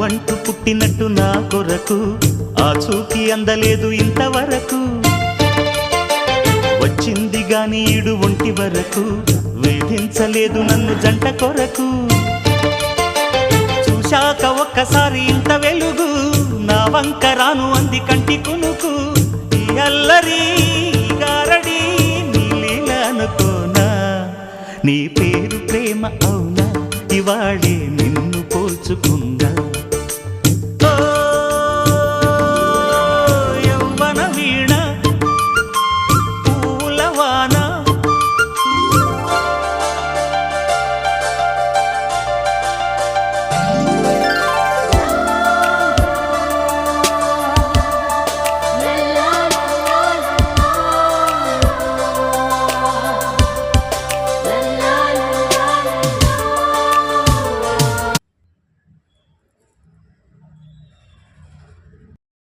అంటూ పుట్టినట్టు నా కొరకు ఆ చూకి అందలేదు ఇంతవరకు వచ్చింది గాని ఈడు ఒంటి వరకు వేధించలేదు నన్ను జంట కొరకు చూశాక ఒక్కసారి ఇంత వెలుగు నా వంక రాను అంది కంటి కునుకు ఈ అల్లరి గారడి నీలీల అనుకోనా నీ పేరు ప్రేమ అవునా ఇవాళే నిన్ను పోల్చుకుందా